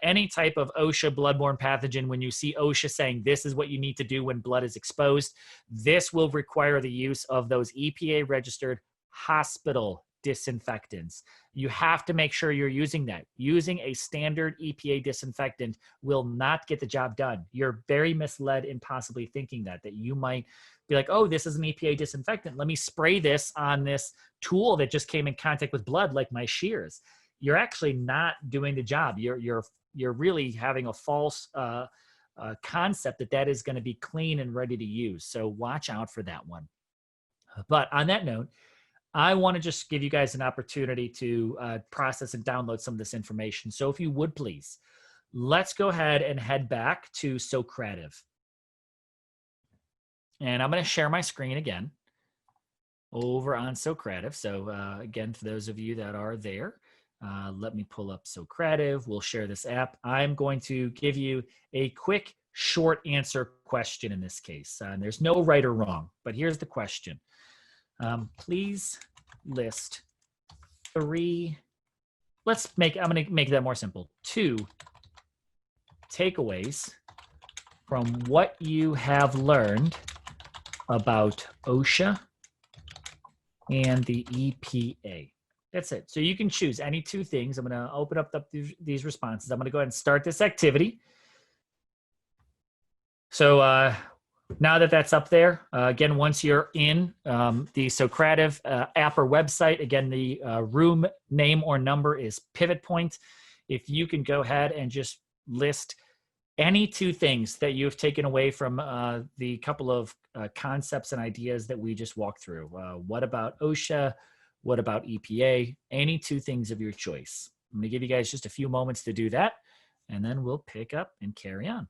Any type of OSHA bloodborne pathogen, when you see OSHA saying this is what you need to do when blood is exposed, this will require the use of those EPA registered hospital disinfectants. You have to make sure you're using that. Using a standard EPA disinfectant will not get the job done. You're very misled in possibly thinking that you might be like, oh, this is an EPA disinfectant. Let me spray this on this tool that just came in contact with blood, like my shears. You're actually not doing the job. You're really having a false concept that is going to be clean and ready to use. So watch out for that one. But on that note, I want to just give you guys an opportunity to process and download some of this information. So if you would please, let's go ahead and head back to Socrative. And I'm going to share my screen again over on Socrative. So again, for those of you that are there, let me pull up Socrative. We'll share this app. I'm going to give you a quick, short answer question in this case. And there's no right or wrong, but here's the question. Please list 3, I'm going to make that more simple. 2 takeaways from what you have learned about OSHA and the EPA. That's it. So you can choose any 2 things. I'm going to open up these responses. I'm going to go ahead and start this activity. So now that that's up there, again, once you're in the Socrative app or website, again, the room name or number is Pivot Point. If you can go ahead and just list any 2 things that you've taken away from the couple of concepts and ideas that we just walked through. What about OSHA? What about EPA? Any 2 things of your choice. I'm going to give you guys just a few moments to do that, and then we'll pick up and carry on.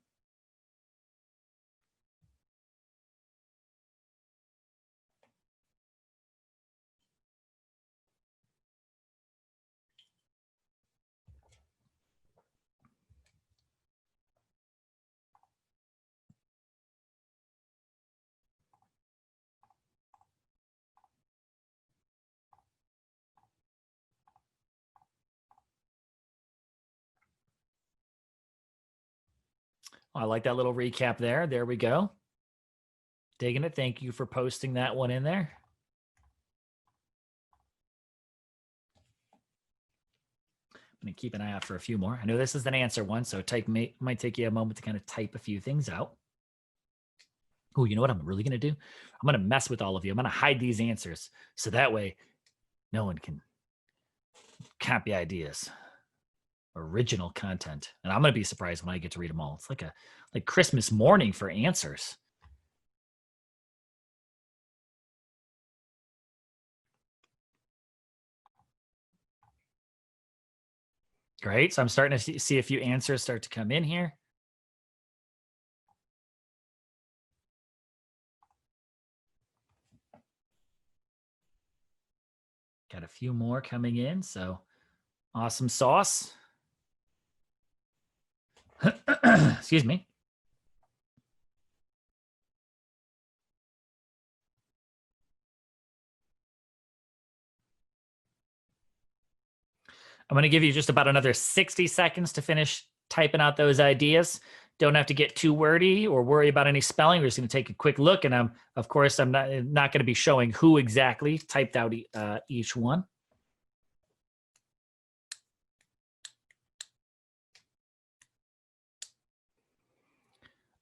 I like that little recap there. There we go. Digging it. Thank you for posting that one in there. I'm going to keep an eye out for a few more. I know this is an answer one, so might take you a moment to kind of type a few things out. Oh, you know what I'm really going to do? I'm going to mess with all of you. I'm going to hide these answers so that way no one can copy ideas. Original content. And I'm going to be surprised when I get to read them all. It's like Christmas morning for answers. Great. So I'm starting to see a few answers start to come in here. Got a few more coming in. So awesome sauce. Excuse me. I'm going to give you just about another 60 seconds to finish typing out those ideas. Don't have to get too wordy or worry about any spelling. We're just going to take a quick look. And of course, I'm not going to be showing who exactly typed out each one.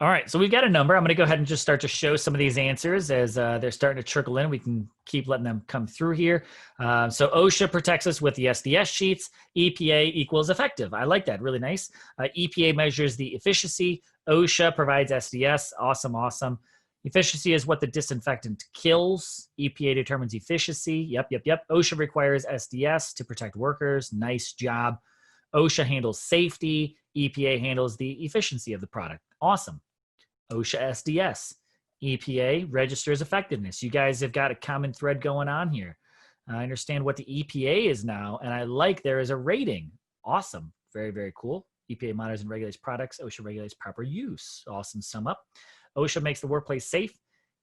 All right, so we've got a number. I'm going to go ahead and just start to show some of these answers as they're starting to trickle in. We can keep letting them come through here. So OSHA protects us with the SDS sheets. EPA equals effective. I like that. Really nice. EPA measures the efficiency. OSHA provides SDS. Awesome, awesome. Efficiency is what the disinfectant kills. EPA determines efficiency. Yep. OSHA requires SDS to protect workers. Nice job. OSHA handles safety. EPA handles the efficiency of the product. Awesome. OSHA SDS. EPA registers effectiveness. You guys have got a common thread going on here. I understand what the EPA is now, and I like there is a rating. Awesome. Very, very cool. EPA monitors and regulates products. OSHA regulates proper use. Awesome sum up. OSHA makes the workplace safe.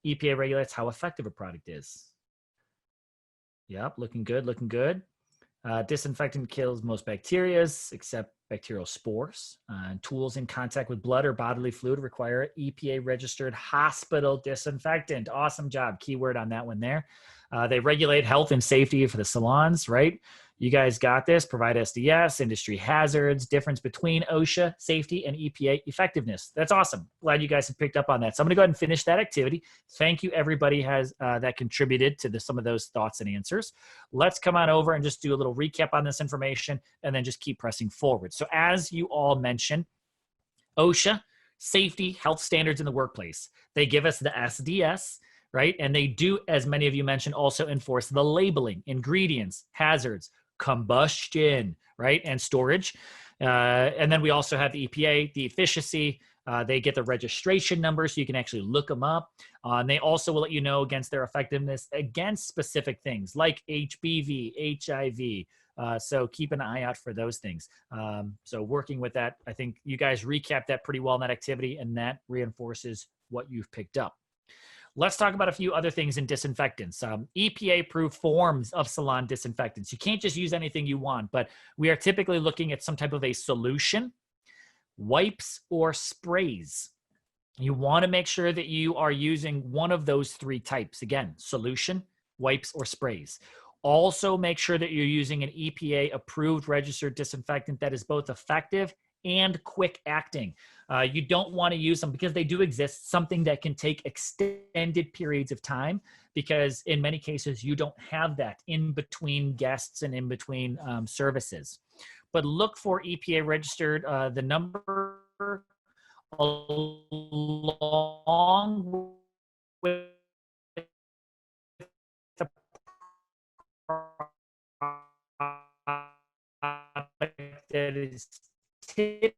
EPA regulates how effective a product is. Yep, looking good, looking good. Disinfectant kills most bacteria except bacterial spores. Tools in contact with blood or bodily fluid require EPA registered hospital disinfectant. Awesome job. Keyword on that one there. They regulate health and safety for the salons, right? You guys got this. Provide SDS, industry hazards, difference between OSHA safety and EPA effectiveness. That's awesome. Glad you guys have picked up on that. So I'm going to go ahead and finish that activity. Thank you, everybody that contributed to some of those thoughts and answers. Let's come on over and just do a little recap on this information and then just keep pressing forward. So as you all mentioned, OSHA, safety, health standards in the workplace. They give us the SDS, right? And they do, as many of you mentioned, also enforce the labeling, ingredients, hazards, combustion, right? And storage. And then we also have the EPA, the efficiency. They get the registration number so you can actually look them up. And they also will let you know against their effectiveness against specific things like HBV, HIV. So keep an eye out for those things. So working with that, I think you guys recapped that pretty well in that activity, and that reinforces what you've picked up. Let's talk about a few other things in disinfectants. EPA-approved forms of salon disinfectants. You can't just use anything you want, but we are typically looking at some type of a solution, wipes, or sprays. You want to make sure that you are using one of those three types. Again, solution, wipes, or sprays. Also, make sure that you're using an EPA-approved registered disinfectant that is both effective and quick acting. You don't want to use them because they do exist, something that can take extended periods of time, because in many cases you don't have that in between guests and in between services. But look for EPA registered, the number along with the product that is typically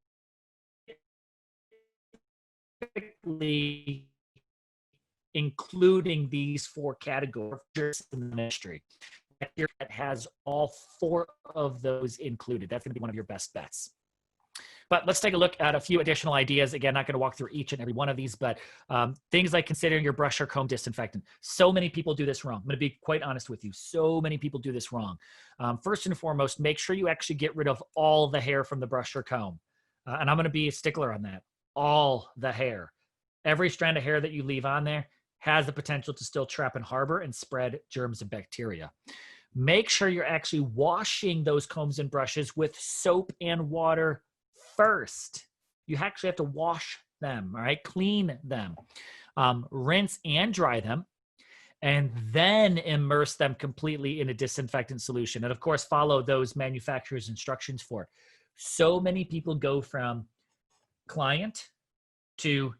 including these four categories in the ministry. That has all four of those included. That's going to be one of your best bets. But let's take a look at a few additional ideas. Again, not going to walk through each and every one of these, but things like considering your brush or comb disinfectant. So many people do this wrong. I'm going to be quite honest with you. So many people do this wrong. First and foremost, make sure you actually get rid of all the hair from the brush or comb. And I'm going to be a stickler on that. All the hair. Every strand of hair that you leave on there has the potential to still trap and harbor and spread germs and bacteria. Make sure you're actually washing those combs and brushes with soap and water first. You actually have to wash them, all right? Clean them. Rinse and dry them, and then immerse them completely in a disinfectant solution. And of course, follow those manufacturer's instructions for it. So many people go from client to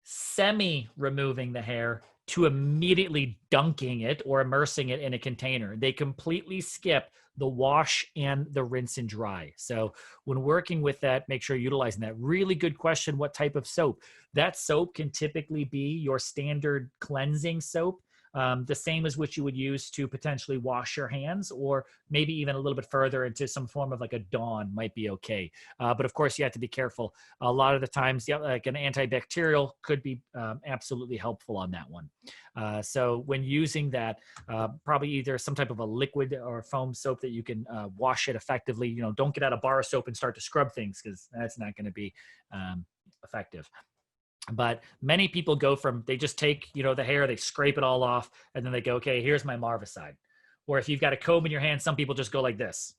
semi-removing the hair to immediately dunking it or immersing it in a container. They completely skip the wash and the rinse and dry. So when working with that, make sure you're utilizing that. Really good question, what type of soap? That soap can typically be your standard cleansing soap, the same as which you would use to potentially wash your hands, or maybe even a little bit further into some form of like a Dawn might be okay. But of course, you have to be careful. A lot of the times, like an antibacterial could be absolutely helpful on that one. So when using that, probably either some type of a liquid or foam soap that you can wash it effectively. You know, don't get out a bar of soap and start to scrub things, because that's not going to be effective. But many people go from, they just take, the hair, they scrape it all off, and then they go, okay, here's my Marvicide. Or if you've got a comb in your hand, some people just go like this.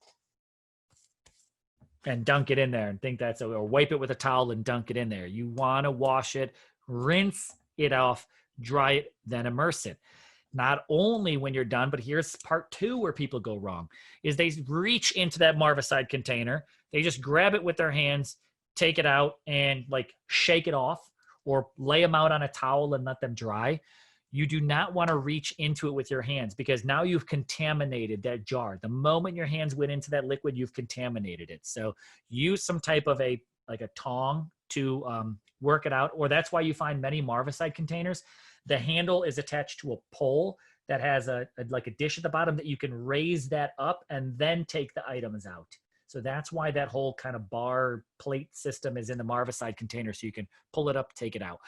and dunk it in there and think that's, or wipe it with a towel and dunk it in there. You want to wash it, rinse it off, dry it, then immerse it. Not only when you're done, but here's part two where people go wrong, is they reach into that Marvicide container. They just grab it with their hands, take it out and like shake it off, or lay them out on a towel and let them dry. You do not want to reach into it with your hands, because now you've contaminated that jar. The moment your hands went into that liquid, you've contaminated it. So use some type of a tong to work it out. Or that's why you find many Marvicide containers, the handle is attached to a pole that has a dish at the bottom that you can raise that up and then take the items out. So that's why that whole kind of bar plate system is in the Marvicide container, so you can pull it up, take it out.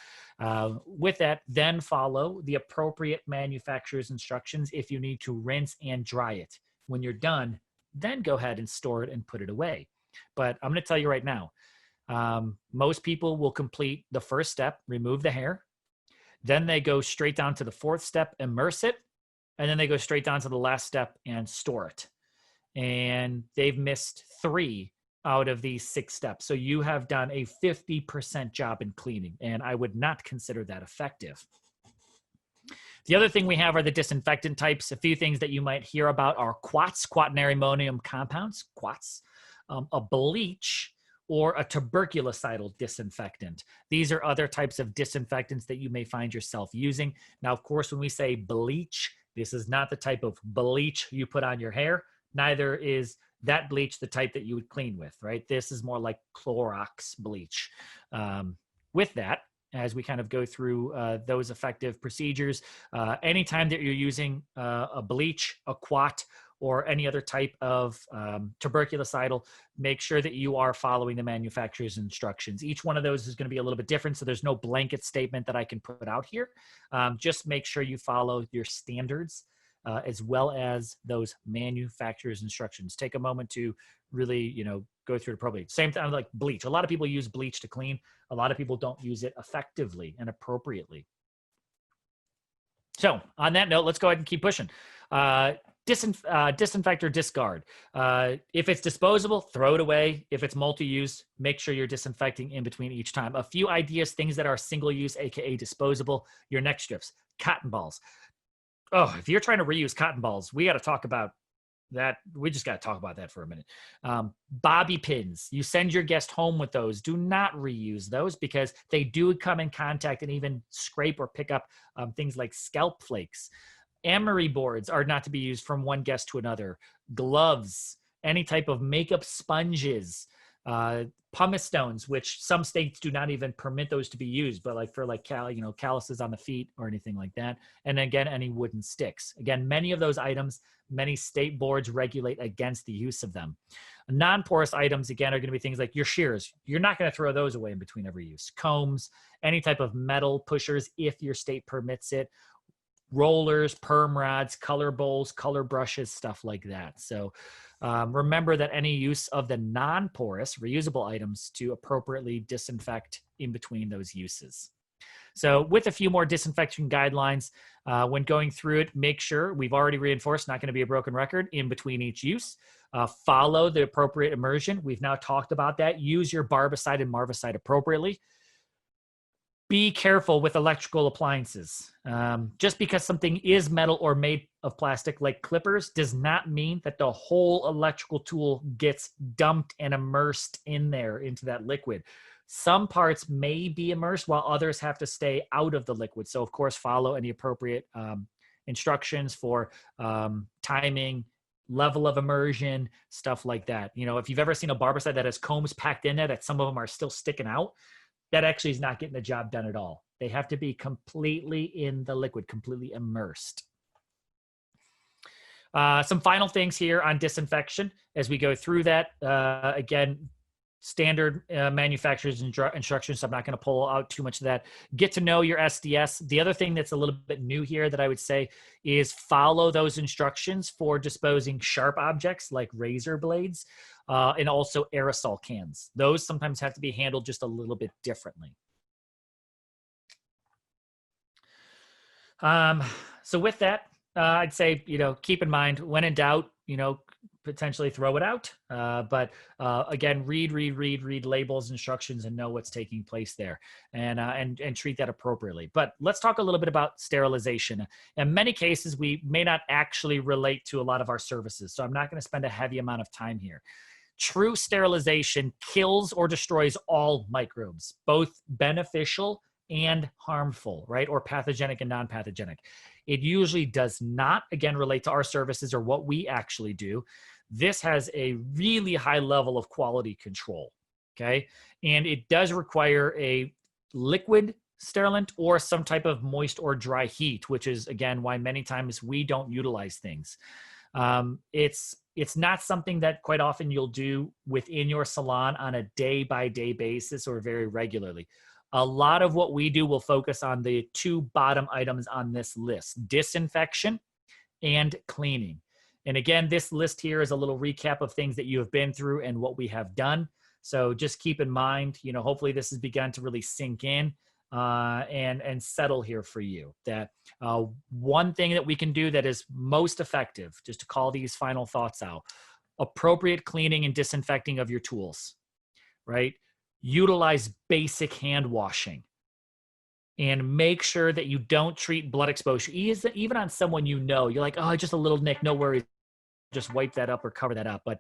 With that, then follow the appropriate manufacturer's instructions if you need to rinse and dry it. When you're done, then go ahead and store it and put it away. But I'm going to tell you right now, most people will complete the first step, remove the hair. Then they go straight down to the fourth step, immerse it. And then they go straight down to the last step and store it. And they've missed 3 out of these 6 steps. So you have done a 50% job in cleaning, and I would not consider that effective. The other thing we have are the disinfectant types. A few things that you might hear about are quats, quaternary ammonium compounds, quats, a bleach, or a tuberculocidal disinfectant. These are other types of disinfectants that you may find yourself using. Now, of course, when we say bleach, this is not the type of bleach you put on your hair. Neither is that bleach the type that you would clean with, right? This is more like Clorox bleach. With that, as we kind of go through those effective procedures, anytime that you're using a bleach, a quat, or any other type of tuberculocidal, make sure that you are following the manufacturer's instructions. Each one of those is going to be a little bit different, so there's no blanket statement that I can put out here. Just make sure you follow your standards as well as those manufacturer's instructions. Take a moment to really, go through it appropriately. Same thing like bleach. A lot of people use bleach to clean. A lot of people don't use it effectively and appropriately. So on that note, let's go ahead and keep pushing. Disinfect or discard. If it's disposable, throw it away. If it's multi-use, make sure you're disinfecting in between each time. A few ideas, things that are single-use, aka disposable. Your neck strips, cotton balls. Oh, if you're trying to reuse cotton balls, we got to talk about that. We just got to talk about that for a minute. Bobby pins. You send your guest home with those. Do not reuse those, because they do come in contact and even scrape or pick up things like scalp flakes. Emery boards are not to be used from one guest to another. Gloves, any type of makeup sponges, pumice stones, which some states do not even permit those to be used, but like for calluses on the feet or anything like that. And again, any wooden sticks. Again, many of those items, many state boards regulate against the use of them. Non-porous items, again, are going to be things like your shears. You're not going to throw those away in between every use. Combs, any type of metal pushers, if your state permits it. Rollers, perm rods, color bowls, color brushes, stuff like that. So remember that any use of the non-porous reusable items to appropriately disinfect in between those uses. So with a few more disinfection guidelines, when going through it, make sure, we've already reinforced, not going to be a broken record in between each use. Follow the appropriate immersion. We've now talked about that. Use your barbicide and Marvicide appropriately. Be careful with electrical appliances. Just because something is metal or made of plastic, like clippers, does not mean that the whole electrical tool gets dumped and immersed in there into that liquid. Some parts may be immersed while others have to stay out of the liquid. So of course, follow any appropriate instructions for timing, level of immersion, stuff like that. If you've ever seen a barbicide that has combs packed in it, that some of them are still sticking out, that actually is not getting the job done at all. They have to be completely in the liquid, completely immersed. Some final things here on disinfection as we go through that. Again, standard manufacturer's instructions, so I'm not going to pull out too much of that. Get to know your SDS. The other thing that's a little bit new here that I would say is follow those instructions for disposing sharp objects like razor blades, and also aerosol cans. Those sometimes have to be handled just a little bit differently. So with that, I'd say, keep in mind, when in doubt, potentially throw it out. But again, read labels, instructions, and know what's taking place there, and treat that appropriately. But let's talk a little bit about sterilization. In many cases, we may not actually relate to a lot of our services, so I'm not going to spend a heavy amount of time here. True sterilization kills or destroys all microbes, both beneficial and harmful, right? Or pathogenic and non-pathogenic. It usually does not, again, relate to our services or what we actually do. This has a really high level of quality control, okay? And it does require a liquid sterilant or some type of moist or dry heat, which is, again, why many times we don't utilize things. It's not something that quite often you'll do within your salon on a day-by-day basis or very regularly. A lot of what we do will focus on the two bottom items on this list: disinfection and cleaning. And again, this list here is a little recap of things that you have been through and what we have done. So just keep in mind, hopefully this has begun to really sink in and settle here for you. That one thing that we can do that is most effective, just to call these final thoughts out: appropriate cleaning and disinfecting of your tools, right? Utilize basic hand washing, and make sure that you don't treat blood exposure. Even on someone you're like, oh, just a little nick, no worries, just wipe that up or cover that up. But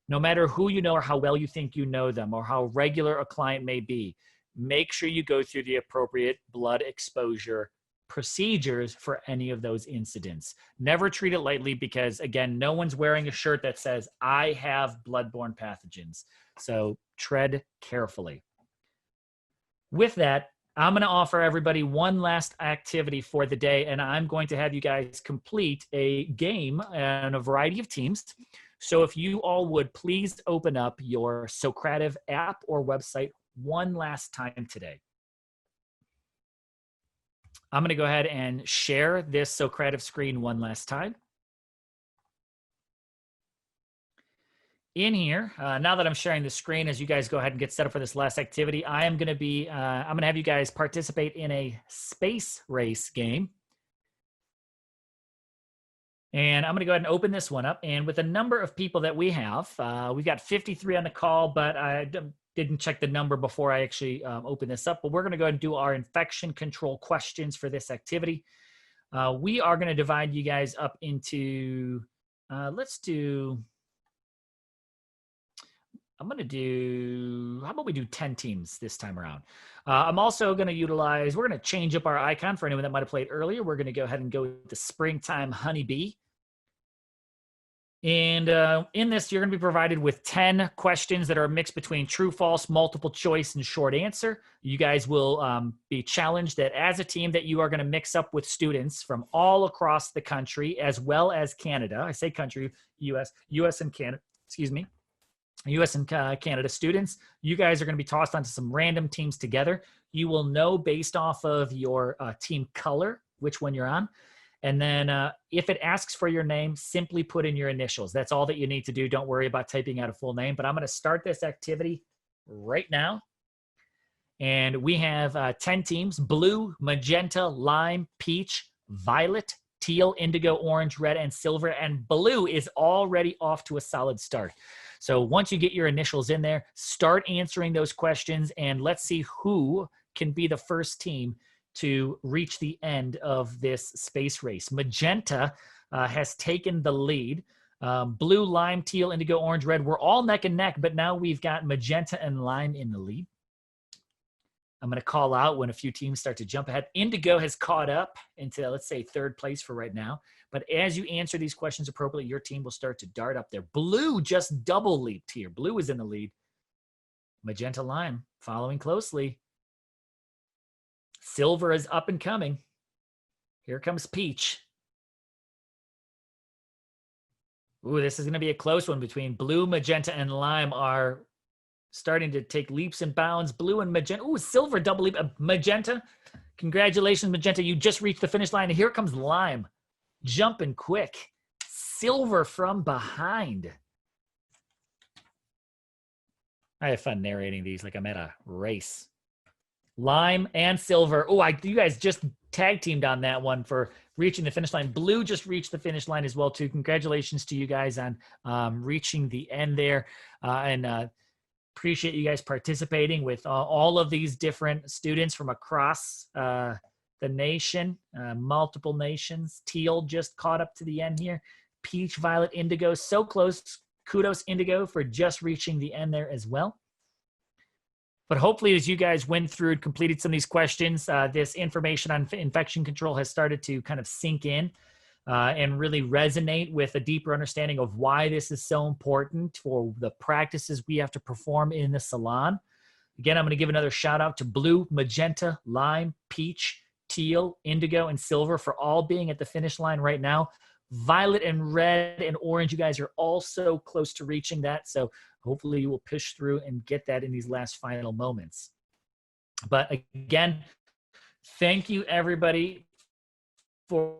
no matter who you know or how well you think you know them or how regular a client may be, make sure you go through the appropriate blood exposure procedures for any of those incidents. Never treat it lightly because, again, no one's wearing a shirt that says, I have bloodborne pathogens. So tread carefully. With that, I'm going to offer everybody one last activity for the day, and I'm going to have you guys complete a game and a variety of teams. So if you all would please open up your Socrative app or website one last time today. I'm going to go ahead and share this Socrative screen one last time. In here, now that I'm sharing the screen, as you guys go ahead and get set up for this last activity, I'm going to have you guys participate in a space race game. And I'm going to go ahead and open this one up. And with the number of people that we have, we've got 53 on the call, but I didn't check the number before I actually open this up. But we're going to go ahead and do our infection control questions for this activity. We are going to divide you guys up into, how about we do 10 teams this time around? I'm also going to we're going to change up our icon for anyone that might have played earlier. We're going to go ahead and go with the Springtime Honeybee. And in this, you're going to be provided with 10 questions that are a mix between true, false, multiple choice, and short answer. You guys will be challenged that as a team that you are going to mix up with students from all across the country, as well as Canada. I say country, US and Canada, excuse me. US and Canada students. You guys are going to be tossed onto some random teams together. You will know based off of your team color which one you're on. And then if it asks for your name, simply put in your initials. That's all that you need to do. Don't worry about typing out a full name. But I'm going to start this activity right now. And we have 10 teams: blue, magenta, lime, peach, violet, teal, indigo, orange, red, and silver. And blue is already off to a solid start. So once you get your initials in there, start answering those questions, and let's see who can be the first team to reach the end of this space race. Magenta has taken the lead. Blue, lime, teal, indigo, orange, red, we're all neck and neck, but now we've got magenta and lime in the lead. I'm going to call out when a few teams start to jump ahead. Indigo has caught up into, let's say, third place for right now. But as you answer these questions appropriately, your team will start to dart up there. Blue just double leaped here. Blue is in the lead. Magenta, lime following closely. Silver is up and coming. Here comes peach. Ooh, this is going to be a close one between blue, magenta, and lime are starting to take leaps and bounds. Blue and magenta. Ooh, silver double leap. Magenta. Congratulations, magenta. You just reached the finish line. And here comes lime. Jumping quick. Silver from behind. I have fun narrating these like I'm at a race. Lime and silver. Oh, you guys just tag teamed on that one for reaching the finish line. Blue just reached the finish line as well too. Congratulations to you guys on reaching the end there, and appreciate you guys participating with all of these different students from across the nation, multiple nations. Teal just caught up to the end here. Peach, violet, indigo, so close. Kudos, Indigo, for just reaching the end there as well. But hopefully, as you guys went through and completed some of these questions, this information on infection control has started to kind of sink in and really resonate with a deeper understanding of why this is so important for the practices we have to perform in the salon. Again, I'm going to give another shout out to blue, magenta, lime, peach, teal, indigo, and silver for all being at the finish line right now. Violet and red and orange, you guys are also close to reaching that. So hopefully you will push through and get that in these last final moments. But again, thank you everybody for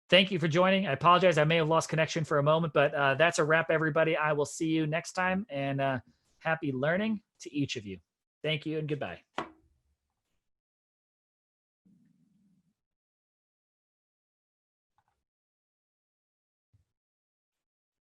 Thank you for joining. I apologize. I may have lost connection for a moment, but that's a wrap, everybody. I will see you next time, and happy learning to each of you. Thank you and goodbye.